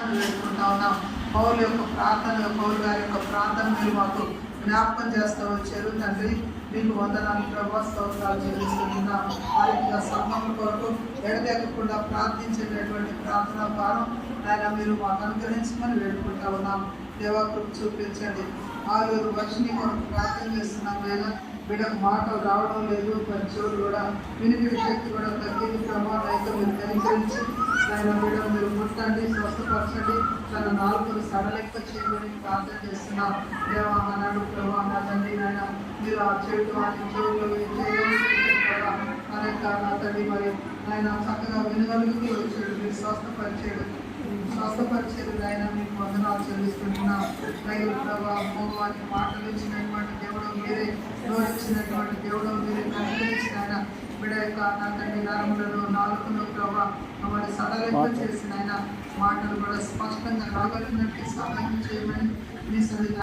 చేస్తామని వేడుకుంటా ఉన్నాం. పౌలు గారి యొక్క ప్రార్థన మీరు మాకు జ్ఞాపకం చేస్తూ వచ్చారు తండ్రి. మీకు వందనాలు ప్రభా, స్తోత్రాలు చెల్లిస్తున్నాం. వారికి సంఘం కొరకు ఎడతెగకుండా ప్రార్థించేటటువంటి ప్రార్థనా భారం ఆయన మీరు మాకు అనుగ్రహించమని వేడుకుంటా ఉన్నాం. దేవాకృప చూపించండి. ఆలూరు వర్షిని కొరకు ప్రార్థన చేస్తున్నాం. ఆయన బిడ్డకు మాటలు రావడం లేదు, చెవులు కూడా వినికిడి శక్తి కూడా తగ్గింది ప్రభావం అయితే మీరు కనికరించి ఆయన బిడ్డ మీరు ముట్టండి, స్వస్థపరచండి, తన నాలుగురు సడలెక్క చేయమని ప్రార్థన చేస్తున్నాం. దేవా అన్నాడు ప్రభావ నా తండ్రి నాయన మీరు ఆ చెడు వారి చెవులు అనేక నా తండ్రి మరి ఆయన చక్కగా వినగలుగుతూ వచ్చాడు. మీరు స్వస్థపరిచేది ఆయన మీకు వందనాలు చెల్లిస్తున్నాం. రైలు ప్రభావం వారికి మాటలు ఇచ్చినటువంటి దేవుడు మీరే, నోరిచ్చినటువంటి దేవుడు మీరే, కనికరించిన ఆయన బిడ్డ యొక్క నా తండ్రి నరములలో నాలుగులో ప్రభావ మరి సడలింపు చేసిన ఆయన మాటలు కూడా స్పష్టంగా రాగలిగినట్టు సహాయం చేయమని మీ సన్నిధి